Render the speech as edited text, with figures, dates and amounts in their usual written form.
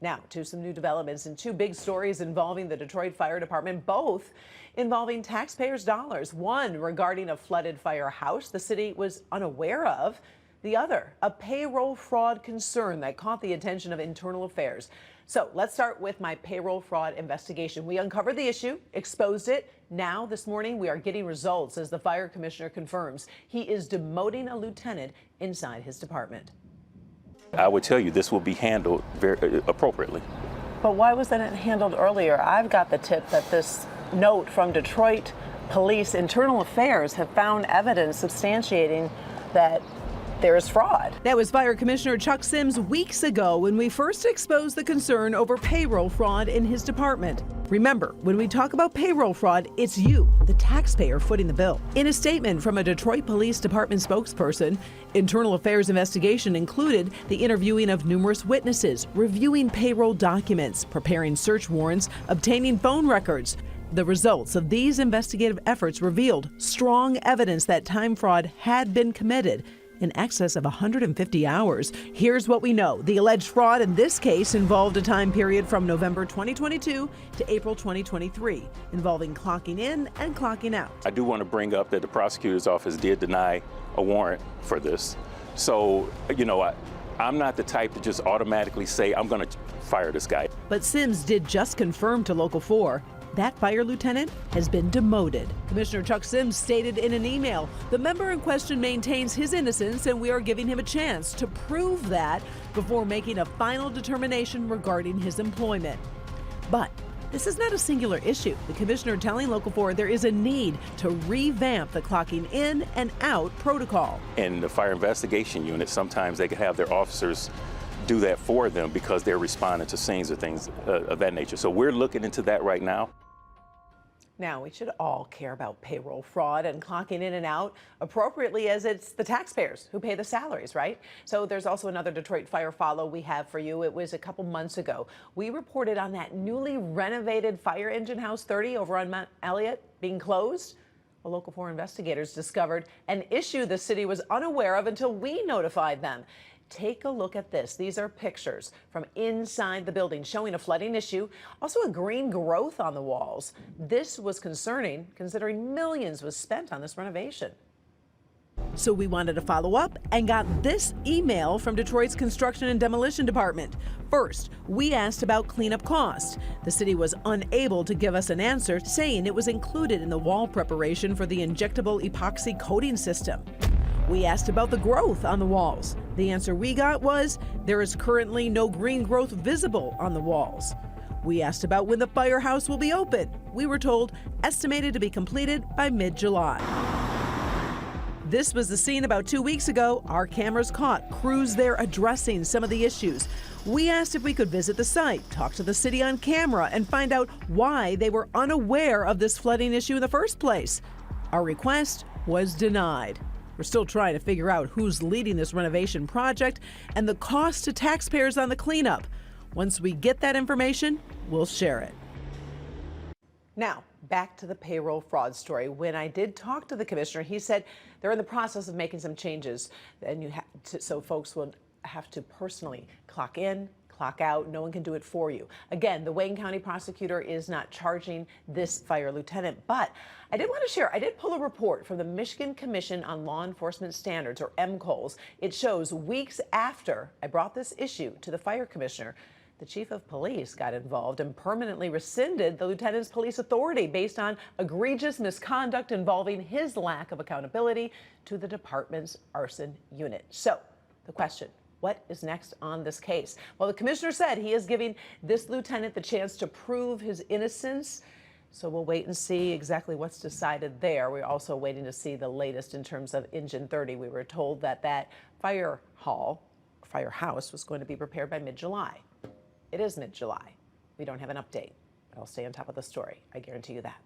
Now, to some new developments and two big stories involving the Detroit Fire Department, both involving taxpayers' dollars. One regarding a flooded firehouse the city was unaware of. The other, a payroll fraud concern that caught the attention of Internal Affairs. So let's start with my payroll fraud investigation. We uncovered the issue, exposed it. Now, this morning, we are getting results as the fire commissioner confirms he is demoting a lieutenant inside his department. I would tell you this will be handled very appropriately. But why wasn't it handled earlier? I've got the tip that this note from Detroit Police Internal Affairs have found evidence substantiating that there is fraud. That was Fire Commissioner Chuck Sims weeks ago when we first exposed the concern over payroll fraud in his department. Remember, when we talk about payroll fraud, it's you, the taxpayer, footing the bill. In a statement from a Detroit Police Department spokesperson, Internal Affairs investigation included the interviewing of numerous witnesses, reviewing payroll documents, preparing search warrants, obtaining phone records. The results of these investigative efforts revealed strong evidence that time fraud had been committed in excess of 150 hours. Here's what we know. The alleged fraud in this case involved a time period from November 2022 to April 2023, involving clocking in and clocking out. I do want to bring up that the prosecutor's office did deny a warrant for this. So, I'm not the type to just automatically say, I'm going to fire this guy. But Sims did just confirm to Local 4 that fire lieutenant has been demoted. Commissioner Chuck Sims stated in an email, the member in question maintains his innocence and we are giving him a chance to prove that before making a final determination regarding his employment. But this is not a singular issue. The commissioner telling Local 4 there is a need to revamp the clocking in and out protocol. In the fire investigation unit, sometimes they can have their officers do that for them because they're responding to scenes or things of that nature. So we're looking into that right now. Now, we should all care about payroll fraud and clocking in and out appropriately, as it's the taxpayers who pay the salaries, right? So there's also another Detroit fire follow we have for you. It was a couple months ago. We reported on that newly renovated Fire Engine House 30 over on Mount Elliott being closed. Well, Local 4 investigators discovered an issue the city was unaware of until we notified them. Take a look at this. These are pictures from inside the building showing a flooding issue, also a green growth on the walls. This was concerning considering millions was spent on this renovation. So we wanted to follow up and got this email from Detroit's Construction and Demolition Department. First, we asked about cleanup costs. The city was unable to give us an answer, saying it was included in the wall preparation for the injectable epoxy coating system. We asked about the growth on the walls. The answer we got was there is currently no green growth visible on the walls. We asked about when the firehouse will be open. We were told estimated to be completed by mid-July. This was the scene about 2 weeks ago. Our cameras caught crews there addressing some of the issues. We asked if we could visit the site, talk to the city on camera, and find out why they were unaware of this flooding issue in the first place. Our request was denied. We're still trying to figure out who's leading this renovation project and the cost to taxpayers on the cleanup. Once we get that information, we'll share it. Now, back to the payroll fraud story. When I did talk to the commissioner, he said they're in the process of making some changes, and so folks will have to personally clock in, clock out. No one can do it for you. Again, the Wayne County prosecutor is not charging this fire lieutenant, but I did want to share, I did pull a report from the Michigan Commission on Law Enforcement Standards, or MCOLS. It shows weeks after I brought this issue to the fire commissioner, the chief of police got involved and permanently rescinded the lieutenant's police authority based on egregious misconduct involving his lack of accountability to the department's arson unit. So the question, what is next on this case? Well, the commissioner said he is giving this lieutenant the chance to prove his innocence. So we'll wait and see exactly what's decided there. We're also waiting to see the latest in terms of Engine 30. We were told that that firehouse was going to be prepared by mid-July. It is mid-July. We don't have an update. I'll stay on top of the story. I guarantee you that.